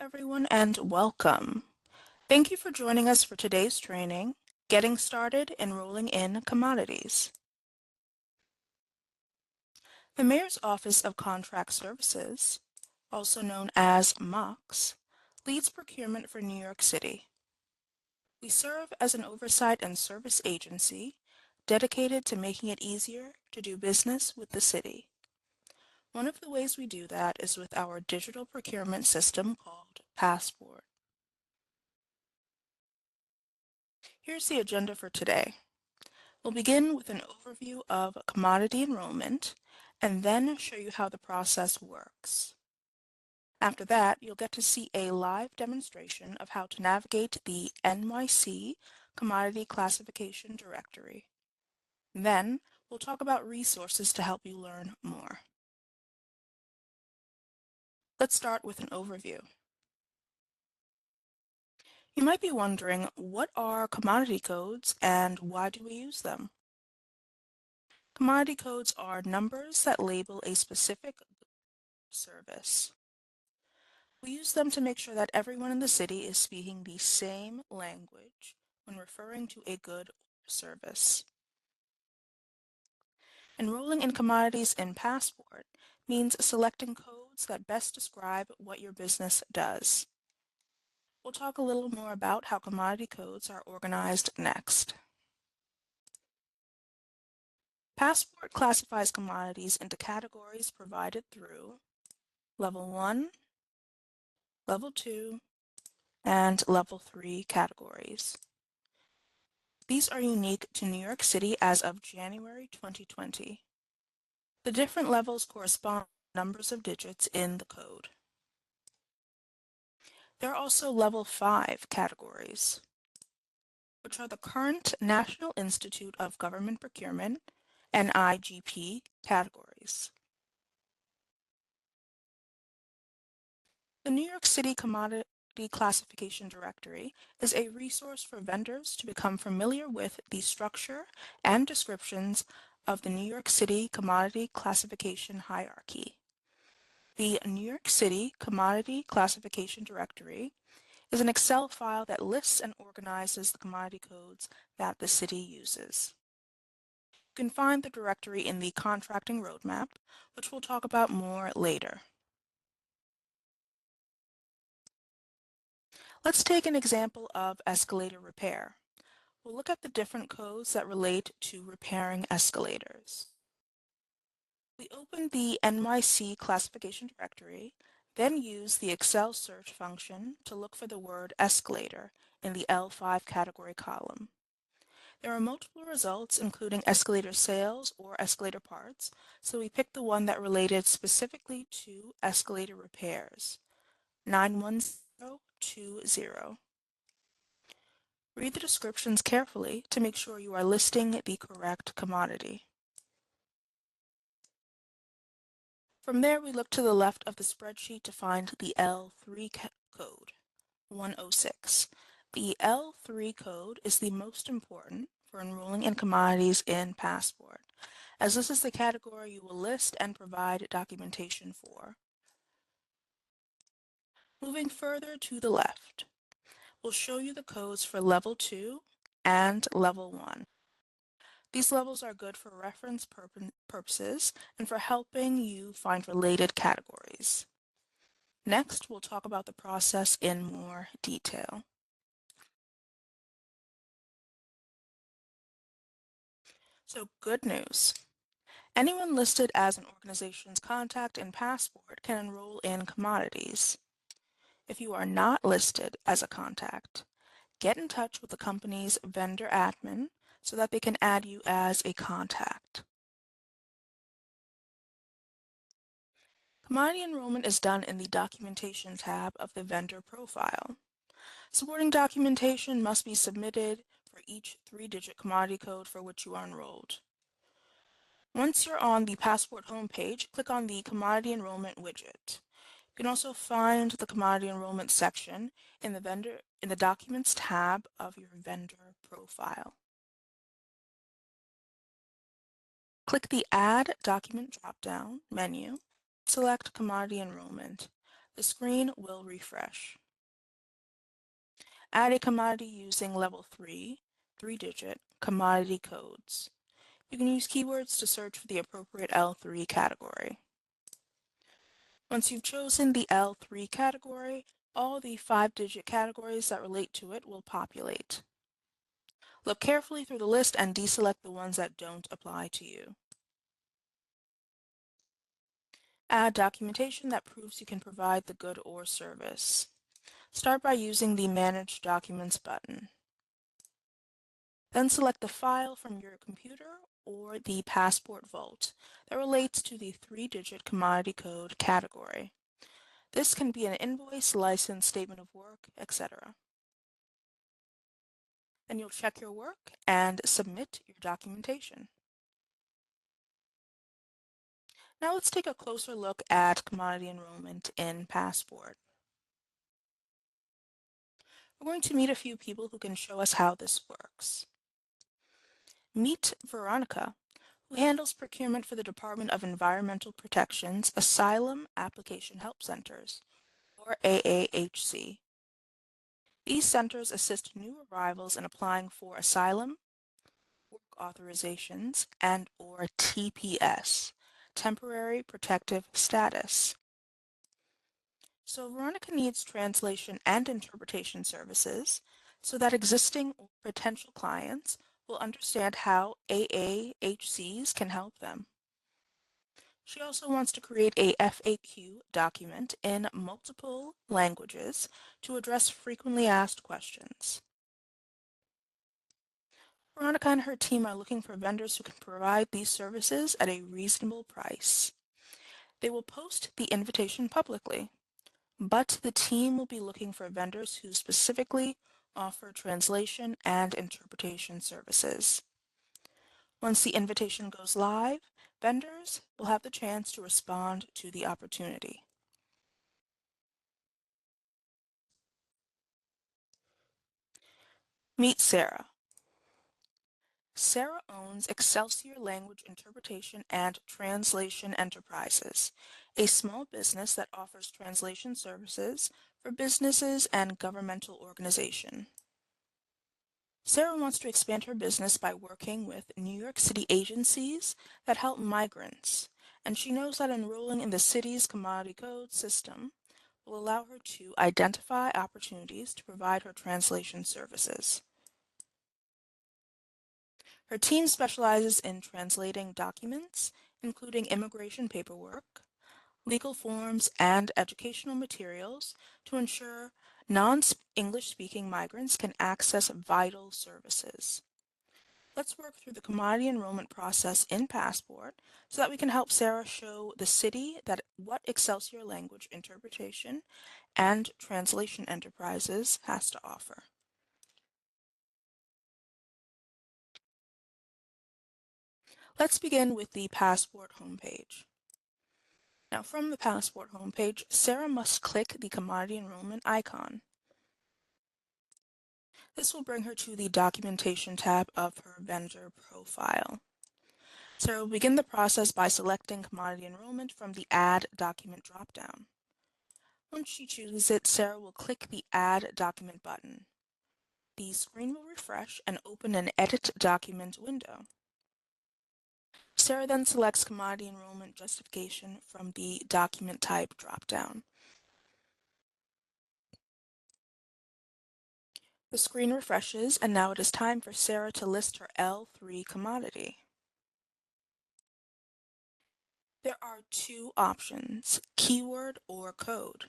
everyone, and welcome. Thank you for joining us for today's training, Getting Started Enrolling in Commodities. The Mayor's Office of Contract Services, also known as MOCS, leads procurement for New York City. We serve as an oversight and service agency dedicated to making it easier to do business with the city. One of the ways we do that is with our digital procurement system called Passport. Here's the agenda for today. We'll begin with an overview of commodity enrollment and then show you how the process works. After that, you'll get to see a live demonstration of how to navigate the NYC Commodity Classification Directory. Then, we'll talk about resources to help you learn more. Let's start with an overview. You might be wondering, what are commodity codes and why do we use them? Commodity codes are numbers that label a specific service. We use them to make sure that everyone in the city is speaking the same language when referring to a good or service. Enrolling in commodities in Passport means selecting codes that best describe what your business does. We'll talk a little more about how commodity codes are organized next. Passport classifies commodities into categories provided through Level 1, Level 2, and Level 3 categories. These are unique to New York City as of January 2020. The different levels correspond to numbers of digits in the code. There are also Level 5 categories, which are the current National Institute of Government Procurement, NIGP, categories. The New York City Commodity Classification Directory is a resource for vendors to become familiar with the structure and descriptions of the New York City Commodity Classification hierarchy. The New York City Commodity Classification Directory is an Excel file that lists and organizes the commodity codes that the city uses. You can find the directory in the Contracting Roadmap, which we'll talk about more later. Let's take an example of escalator repair. We'll look at the different codes that relate to repairing escalators. We open the NYC Classification Directory, then use the Excel search function to look for the word escalator in the L5 category column. There are multiple results, including escalator sales or escalator parts, so we picked the one that related specifically to escalator repairs, 91020. Read the descriptions carefully to make sure you are listing the correct commodity. From there, we look to the left of the spreadsheet to find the L3 code, 106. The L3 code is the most important for enrolling in commodities in Passport, as this is the category you will list and provide documentation for. Moving further to the left, we'll show you the codes for Level 2 and Level 1. These levels are good for reference purposes and for helping you find related categories. Next, we'll talk about the process in more detail. So, good news. Anyone listed as an organization's contact in Passport can enroll in commodities. If you are not listed as a contact, get in touch with the company's vendor admin so that they can add you as a contact. Commodity enrollment is done in the Documentation tab of the vendor profile. Supporting documentation must be submitted for each 3-digit commodity code for which you are enrolled. Once you're on the Passport homepage, click on the Commodity Enrollment widget. You can also find the Commodity Enrollment section in the Documents tab of your vendor profile. Click the Add Document drop-down menu. Select Commodity Enrollment. The screen will refresh. Add a commodity using level 3, 3-digit commodity codes. You can use keywords to search for the appropriate L3 category. Once you've chosen the L3 category, all the 5-digit categories that relate to it will populate. Look carefully through the list and deselect the ones that don't apply to you. Add documentation that proves you can provide the good or service. Start by using the Manage Documents button. Then select the file from your computer or the Passport Vault that relates to the 3-digit commodity code category. This can be an invoice, license, statement of work, etc. Then you'll check your work and submit your documentation. Now let's take a closer look at commodity enrollment in Passport. We're going to meet a few people who can show us how this works. Meet Veronica, who handles procurement for the Department of Environmental Protection's Asylum Application Help Centers, or AAHC. These centers assist new arrivals in applying for asylum, work authorizations, and/or TPS, temporary protective status. So Veronica needs translation and interpretation services so that existing or potential clients will understand how AAHCs can help them. She also wants to create a FAQ document in multiple languages to address frequently asked questions. Veronica and her team are looking for vendors who can provide these services at a reasonable price. They will post the invitation publicly, but the team will be looking for vendors who specifically offer translation and interpretation services. Once the invitation goes live, vendors will have the chance to respond to the opportunity. Meet Sarah. Sarah owns Excelsior Language Interpretation and Translation Enterprises, a small business that offers translation services for businesses and governmental organizations. Sarah wants to expand her business by working with New York City agencies that help migrants, and she knows that enrolling in the city's commodity code system will allow her to identify opportunities to provide her translation services. Her team specializes in translating documents, including immigration paperwork, legal forms, and educational materials to ensure non-English speaking migrants can access vital services. Let's work through the commodity enrollment process in Passport so that we can help Sarah show the city that what Excelsior Language Interpretation and Translation Enterprises has to offer. Let's begin with the Passport homepage. Now from the Passport homepage, Sarah must click the commodity enrollment icon. This will bring her to the Documentation tab of her vendor profile. Sarah will begin the process by selecting commodity enrollment from the Add Document dropdown. Once she chooses it, Sarah will click the Add Document button. The screen will refresh and open an Edit Document window. Sarah then selects Commodity Enrollment Justification from the Document Type dropdown. The screen refreshes, and now it is time for Sarah to list her L3 commodity. There are two options, keyword or code.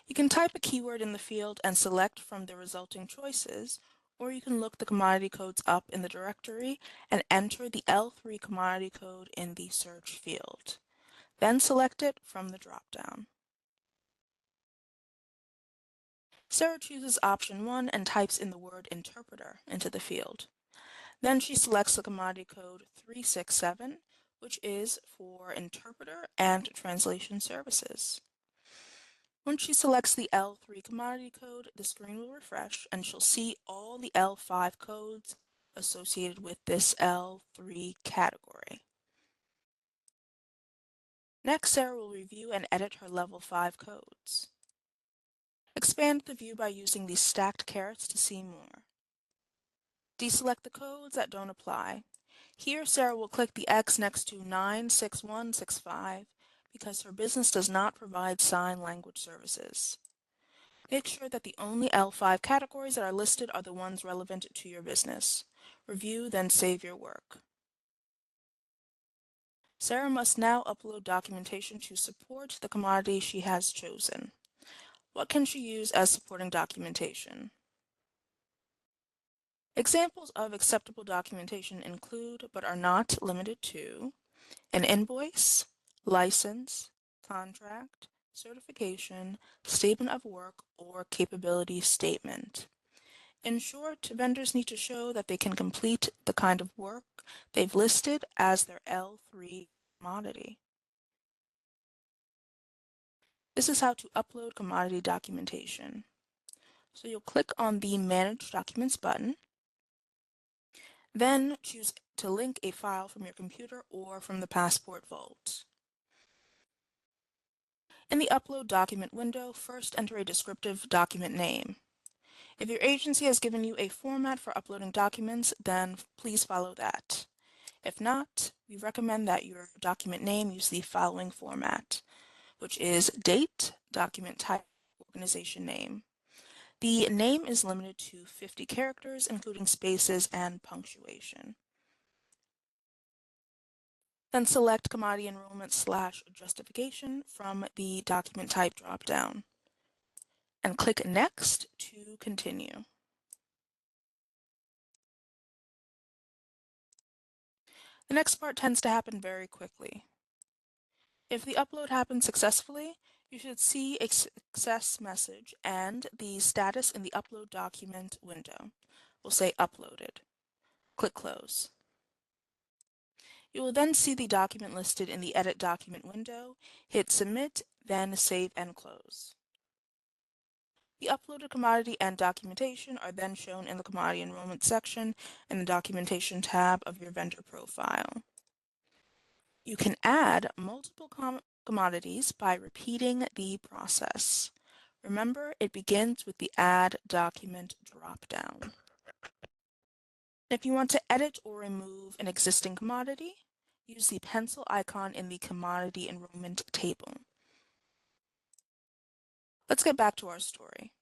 You can type a keyword in the field and select from the resulting choices, or you can look the commodity codes up in the directory and enter the L3 commodity code in the search field. Then select it from the dropdown. Sarah chooses option 1 and types in the word interpreter into the field. Then she selects the commodity code 367, which is for interpreter and translation services. Once she selects the L3 commodity code, the screen will refresh and she'll see all the L5 codes associated with this L3 category. Next, Sarah will review and edit her level 5 codes. Expand the view by using these stacked carets to see more. Deselect the codes that don't apply. Here, Sarah will click the X next to 96165 because her business does not provide sign language services. Make sure that the only L5 categories that are listed are the ones relevant to your business. Review, then save your work. Sarah must now upload documentation to support the commodity she has chosen. What can she use as supporting documentation? Examples of acceptable documentation include, but are not limited to, an invoice, license, contract, certification, statement of work, or capability statement. In short, vendors need to show that they can complete the kind of work they've listed as their L3 commodity. This is how to upload commodity documentation. So you'll click on the Manage Documents button, then choose to link a file from your computer or from the Passport Vault. In the Upload Document window, first enter a descriptive document name. If your agency has given you a format for uploading documents, then please follow that. If not, we recommend that your document name use the following format, which is date, document type, organization name. The name is limited to 50 characters, including spaces and punctuation. Then select Commodity Enrollment / Justification from the document type dropdown and click Next to continue. The next part tends to happen very quickly. If the upload happens successfully, you should see a success message and the status in the Upload Document window will say Uploaded. Click Close. You will then see the document listed in the Edit Document window. Hit Submit, then Save and Close. The uploaded commodity and documentation are then shown in the Commodity Enrollment section in the Documentation tab of your vendor profile. You can add multiple commodities by repeating the process. Remember, it begins with the Add Document dropdown. If you want to edit or remove an existing commodity, use the pencil icon in the Commodity Enrollment table. Let's get back to our story.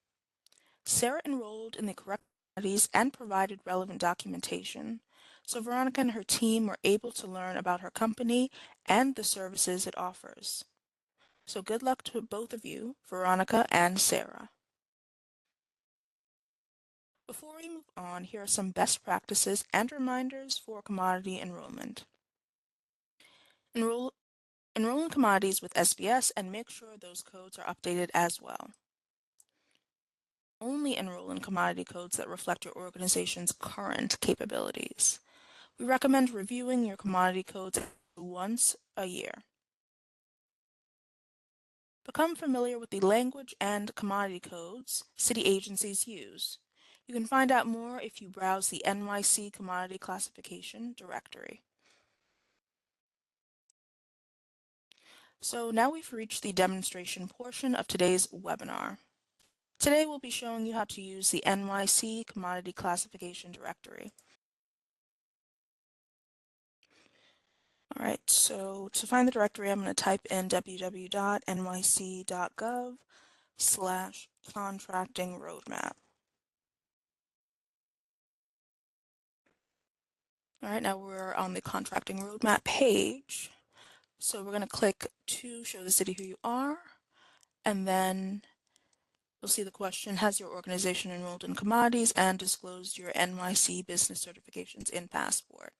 Sarah enrolled in the correct commodities and provided relevant documentation, so Veronica and her team were able to learn about her company and the services it offers. So good luck to both of you, Veronica and Sarah. Before we move on, here are some best practices and reminders for commodity enrollment. Enroll in commodities with SBS and make sure those codes are updated as well. Only enroll in commodity codes that reflect your organization's current capabilities. We recommend reviewing your commodity codes once a year. Become familiar with the language and commodity codes city agencies use. You can find out more if you browse the NYC Commodity Classification Directory. So now we've reached the demonstration portion of today's webinar. Today we'll be showing you how to use the NYC Commodity Classification Directory. All right, so to find the directory, I'm going to type in www.nyc.gov/contracting roadmap. All right, now we're on the contracting roadmap page. So we're going to click to show the city who you are, and then you'll see the question, has your organization enrolled in commodities and disclosed your NYC business certifications in Passport?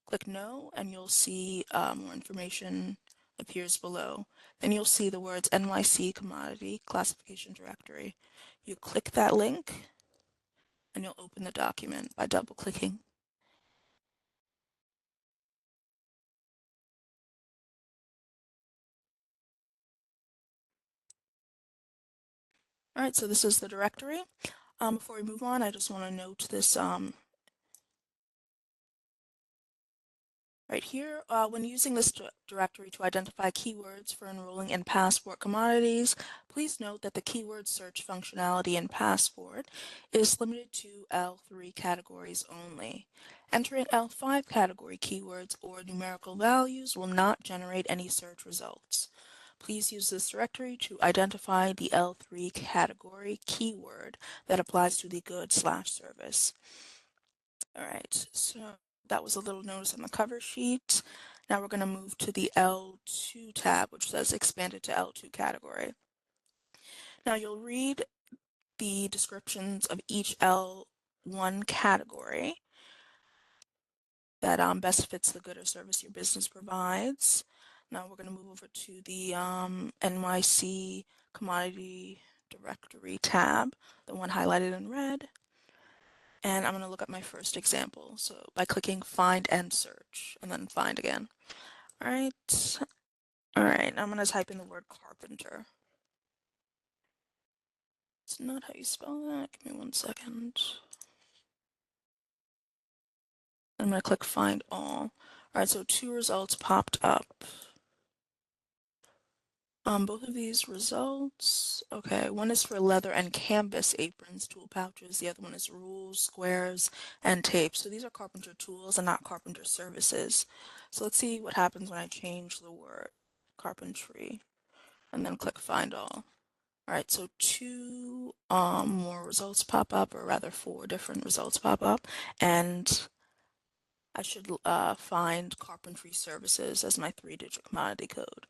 Click no, and you'll see more information appears below. Then you'll see the words NYC Commodity Classification Directory. You click that link, and you'll open the document by double-clicking. All right, so this is the directory. Before we move on, I just want to note this. Right here, when using this directory to identify keywords for enrolling in Passport commodities, please note that the keyword search functionality in Passport is limited to L3 categories only. Entering L5 category keywords or numerical values will not generate any search results. Please use this directory to identify the L3 category keyword that applies to the good/service. All right, so that was a little notice on the cover sheet. Now we're going to move to the L2 tab, which says expanded to L2 category. Now you'll read the descriptions of each L1 category that best fits the good or service your business provides. Now we're going to move over to the NYC Commodity Directory tab, the one highlighted in red. And I'm going to look at my first example. So by clicking find and search and then find again. All right. All right. I'm going to type in the word carpenter. It's not how you spell that. Give me 1 second. I'm going to click find all. All right. So 2 results popped up. Both of these results, okay, one is for leather and canvas aprons, tool pouches. The other one is rules, squares, and tape. So these are carpenter tools and not carpenter services. So let's see what happens when I change the word carpentry and then click find all. All right, so 2 more results pop up, or rather 4 different results pop up, and I should find carpentry services as my 3-digit commodity code.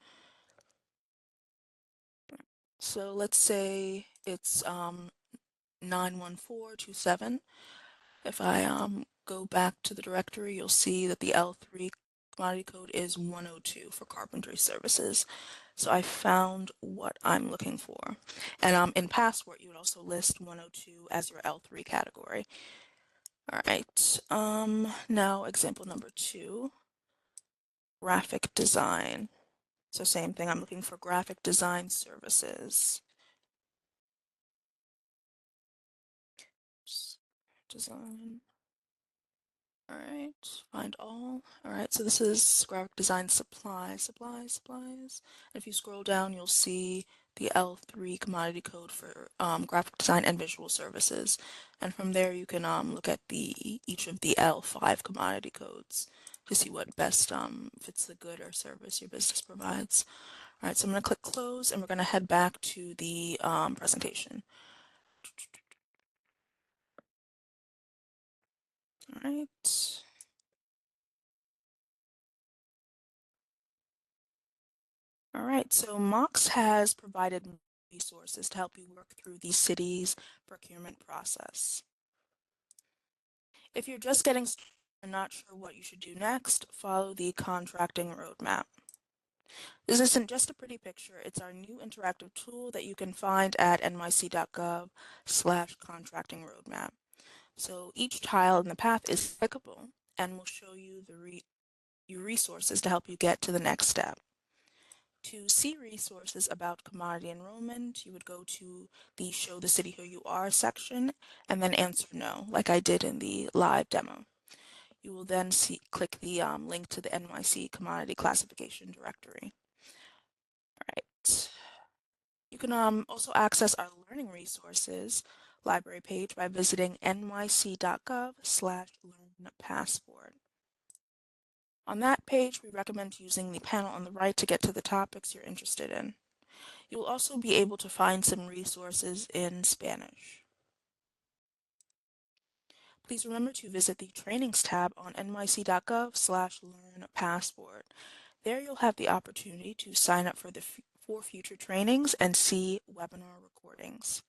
So let's say it's 91427. If I go back to the directory, you'll see that the L3 commodity code is 102 for carpentry services. So I found what I'm looking for. And in Passport, you would also list 102 as your L3 category. All right, now example number 2, graphic design. So same thing, I'm looking for graphic design services. Design. All right, find all. All right, so this is graphic design supplies. And if you scroll down, you'll see the L3 commodity code for graphic design and visual services. And from there, you can look at each of the L5 commodity codes to see what best fits the good or service your business provides. All right, so I'm going to click close, and we're going to head back to the presentation. All right. All right, so MOCS has provided resources to help you work through the city's procurement process. If you're just getting started and not sure what you should do next, follow the contracting roadmap. This isn't just a pretty picture, it's our new interactive tool that you can find at nyc.gov/contracting roadmap. So each tile in the path is clickable and will show you your resources to help you get to the next step. To see resources about commodity enrollment, you would go to the Show the City Who You Are section and then answer no, like I did in the live demo. You will then click the link to the NYC Commodity Classification Directory. All right. You can also access our learning resources library page by visiting nyc.gov/learnpassport. On that page, we recommend using the panel on the right to get to the topics you're interested in. You will also be able to find some resources in Spanish. Please remember to visit the Trainings tab on nyc.gov/learnpassport. There you'll have the opportunity to sign up for future trainings and see webinar recordings.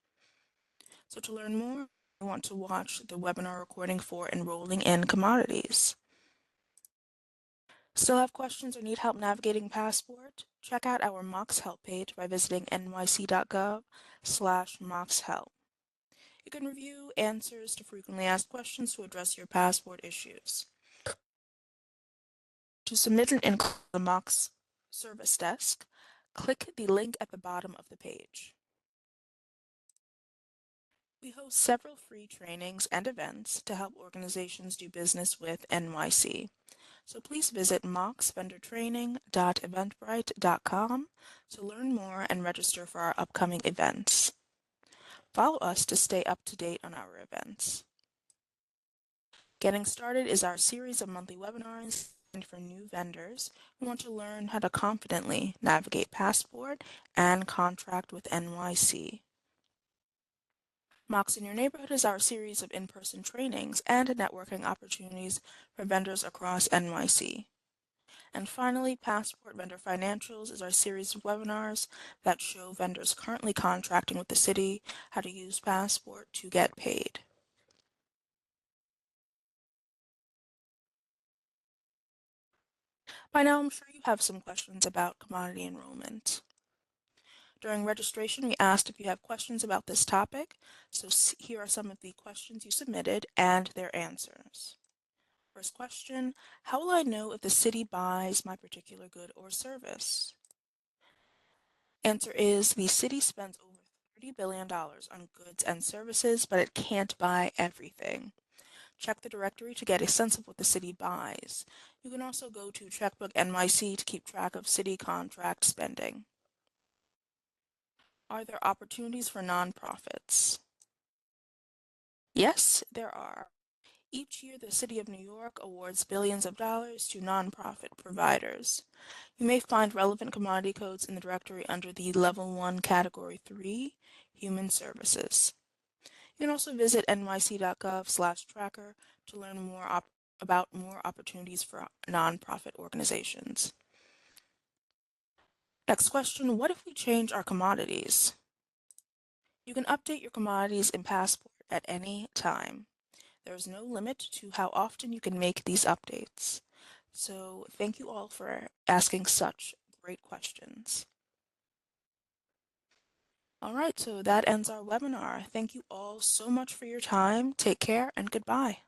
So to learn more, you want to watch the webinar recording for Enrolling in Commodities. Still have questions or need help navigating Passport? Check out our MOCS help page by visiting nyc.gov/MOCShelp. You can review answers to frequently asked questions to address your Passport issues. To submit an inquiry to the MOCS service desk, click the link at the bottom of the page. We host several free trainings and events to help organizations do business with NYC. So please visit mocsvendortraining.eventbrite.com to learn more and register for our upcoming events. Follow us to stay up to date on our events. Getting Started is our series of monthly webinars designed for new vendors who want to learn how to confidently navigate Passport and contract with NYC. MOCS in Your Neighborhood is our series of in-person trainings and networking opportunities for vendors across NYC. And finally, Passport Vendor Financials is our series of webinars that show vendors currently contracting with the city how to use Passport to get paid. By now, I'm sure you have some questions about commodity enrollment. During registration, we asked if you have questions about this topic, so here are some of the questions you submitted and their answers. First question, how will I know if the city buys my particular good or service? Answer is the city spends over $30 billion on goods and services, but it can't buy everything. Check the directory to get a sense of what the city buys. You can also go to Checkbook NYC to keep track of city contract spending. Are there opportunities for nonprofits? Yes, there are. Each year, the City of New York awards billions of dollars to nonprofit providers. You may find relevant commodity codes in the directory under the Level 1 Category 3, Human Services. You can also visit nyc.gov/tracker to learn about more opportunities for nonprofit organizations. Next question, what if we change our commodities? You can update your commodities in Passport at any time. There is no limit to how often you can make these updates. So thank you all for asking such great questions. All right, so that ends our webinar. Thank you all so much for your time. Take care and goodbye.